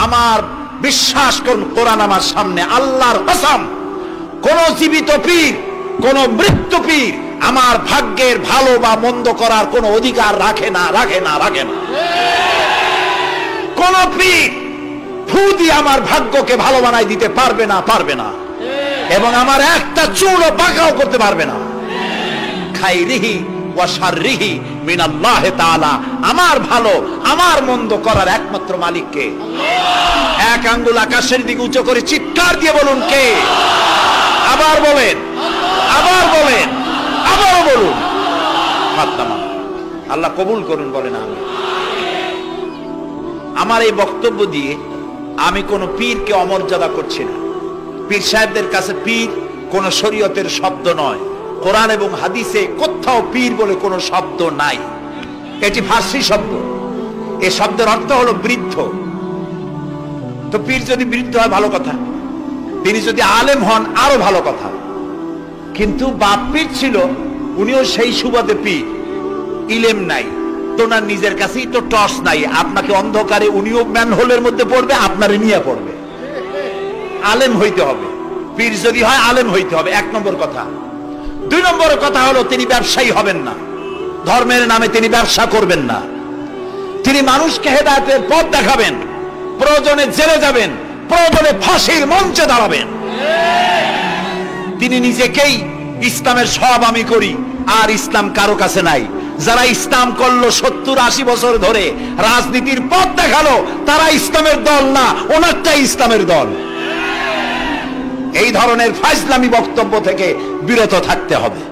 আমার বিশ্বাস করুন, কোরআন আমার সামনে, আল্লাহর কসম, কোন জীবিত পীর, কোন মৃত্যু পীর আমার ভাগ্যের ভালো বা মন্দ করার কোন অধিকার রাখে না। কোন পীর ফু দিয়ে আমার ভাগ্যকে ভালো বানাই দিতে পারবে না, এবং আমার একটা চুলও বাঁকাও করতে পারবে না। খাইরিহি ওয়া শাররিহি মিনাল্লাহ তাআলা, আমার ভালো আমার মন্দ করার একমাত্র মালিককে। এক আঙ্গুল আকাশের দিকে উঁচু করে চিৎকার দিয়ে বলুন, কে? আবার বলেন, আবারও বলুন। হাত নামান। আল্লাহ কবুল করুন, বলেন আমিন। আমার এই বক্তব্য দিয়ে আমি কোন পীরকে অমর্যাদা করছি না। পীর সাহেবদের কাছে পীর কোন শরীয়তের শব্দ নয়। কোরআন এবং হাদিসে কোথাও পীর বলে কোন শব্দ নাই। এটি ফার্সি শব্দ। এই শব্দের অর্থ হলো বৃদ্ধ। তো পীর যদি বৃদ্ধ হয় ভালো কথা, তিনি যদি আলেম হন আরো ভালো কথা। কিন্তু বাপ পীর ছিল, উনিও সেই সুবাদে পীর। ইলেম নাই তো, না নিজের কাছেই তো টর্চ নাই, আপনাকে অন্ধকারে উনিও ম্যানহোলের মধ্যে পড়বে, আপনারে নিয়ে পড়বে। আলেম হইতে হবে, পীর যদি হয় আলেম হইতে হবে, 1 নম্বর কথা। 2 নম্বর কথা হলো তিনি ব্যবসায়ী হবেন না। ধর্মের নামে তিনি ব্যবসা করবেন না। তিনি মানুষকে হেদায়েতের পথ দেখাবেন, প্রয়োজনে জেলে যাবেন, প্রয়োজনে ফাঁসির মঞ্চে দাঁড়াবেন। তিনি নিজেকেই ইসলামের সব আমি করি, আর ইসলাম কারো কাছে নাই। যারা ইসলাম করলো 70-80 বছর ধরে, রাজনীতির পথ দেখালো, তারা ইসলামের দল না, ওনারটাই ইসলামের দল। এই ধরনের ফাজলামি বক্তব্য থেকে বিরত থাকতে হবে।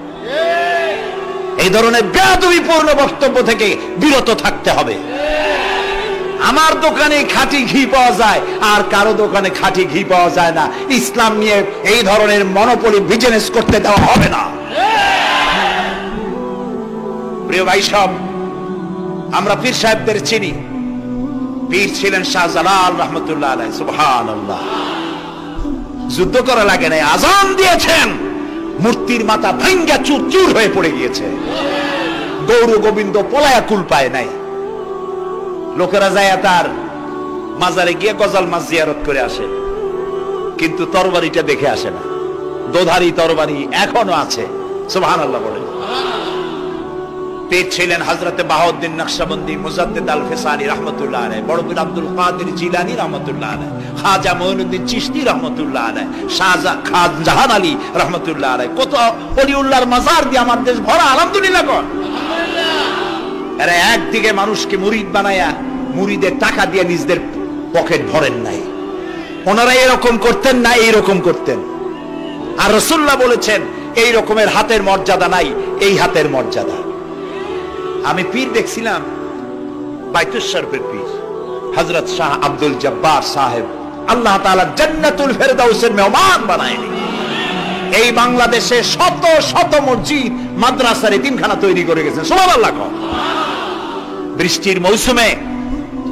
এই ধরনের বেয়াদবিপূর্ণ বক্তব্য থেকে বিরত থাকতে হবে। আমার দোকানে খাঁটি ঘি পাওয়া যায়, আর কারো দোকানে খাঁটি ঘি পাওয়া যায় না। ইসলাম নিয়ে এই ধরনের মনোপলি বিজনেস করতে দেওয়া হবে না। প্রিয় ভাই সব, আমরা পীর সাহেবদের চিনি। পীর ছিলেন শাহজালাল রহমতুল্লাহ আলাইহি। সুবহানাল্লাহ। যুদ্ধ করা লাগে নাই, আজান দিয়েছেন, মূর্তির মাথা ভাঙ্গা চুর চুর হয়ে পড়ে গিয়েছে। গৌর গোবিন্দ পলায়া কুল পায় নাই। লোকেরা যায় তার মাজারে গিয়ে গজাল মাছ জিয়ারত করে আসে, কিন্তু তরবারিটা দেখে আসে না। দোধারি তরবারি এখনো আছে। সুবহানাল্লাহ বলেন। পীর ছিলেন হযরতে বাহাউদ্দিন নকশবন্দি, মুজাদ্দিদ আল ফিসানি রাহমাতুল্লাহ আলাইহি, বড় পীর আব্দুল কাদের জিলানী রাহমাতুল্লাহ আলাইহি, খাজা মঈনুদ্দিন চিশতি রাহমাতুল্লাহ আলাইহি, শাহজাহান আলী রাহমাতুল্লাহ আলাইহি। কত ওলিউল্লাহর মাজার দিয়ে আমার দেশ ভরা। আলহামদুলিল্লাহ কোন আরে একদিকে মানুষকে মুরিদ বানায়া মুরিদের টাকা দিয়ে নিজেদের পকেট ভরেন নাই। ওনারা এরকম করতেন না, এইরকম করতেন। আর রাসূলুল্লাহ বলেছেন এই রকমের হাতের মর্যাদা নাই, এই হাতের মর্যাদা। আমি পীর দেখছিলাম, বাইতুল শরীফের পীর হযরত শাহ আব্দুল জব্বার সাহেব, আল্লাহ তাআলা জান্নাতুল ফেরদাউসের মেহমান বানায়নি। এই বাংলাদেশে শত শত মসজিদ, মাদ্রাসার এতিমখানা তৈরি করে গেছেন। সুবহানাল্লাহ। বৃষ্টির মৌসুমে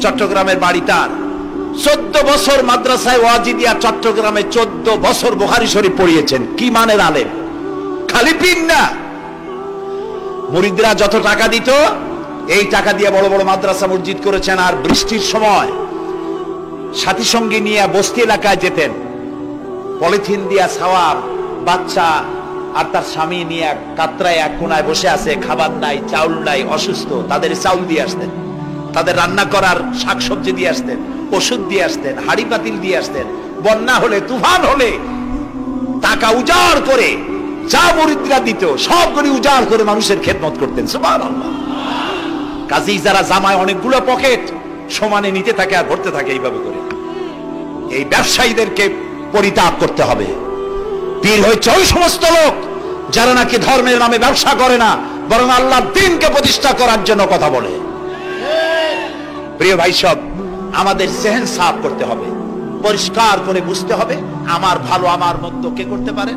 চট্টগ্রামের বাড়ি তার, 14 বছর মাদ্রাসায় ওয়াজিদিয়া চট্টগ্রামে 14 বছর বুখারী শরীফ পড়িয়েছেন। কি মানের আলেম, খালি পীর না। মুরিদরা যত টাকা দিত, এই টাকা দিয়ে বড় বড় মাদ্রাসা মসজিদ করেছেন। আর বৃষ্টির সময় সাথী সঙ্গী নিয়ে বস্তি এলাকায় যেতেন, পলিথিন দিয়া ছাওয়া, বাচ্চা আর তার স্বামী নিয়ে কাতরায় এক কোনায় বসে আছে, খাবার নাই, চাউল নাই, অসুস্থ। তাদের চাউল দিয়ে আসতেন, তাদের রান্না করার শাকসবজি দিয়ে আসতেন, ওষুধ দিয়ে আসতেন, হাড়ি পাতিল দিয়ে আসতেন। বন্যা হলে, তুফান হলে টাকা উজাড় করে যা মুরিদরা দিত সবগুলি উজাড় করে মানুষের খেদমত করতেন। সুবহানাল্লাহ। কাজেই যারা জামায় অনেকগুলো পকেট সমানে নিতে থাকে আর ভরতে থাকে এইভাবে করে, এই ব্যবসায়ীদেরকে পরিত্যাগ করতে হবে। পীর হচ্ছে ওই সমস্ত লোক যারা নাকি ধর্মের নামে ব্যবসা করে না, বরং আল্লাহর দ্বীনকে প্রতিষ্ঠা করার জন্য কথা বলে। প্রিয় ভাই সব, আমাদের জেহেন সাফ করতে হবে, পরিষ্কার করে বুঝতে হবে আমার ভালো আমার মন্দ কে করতে পারে।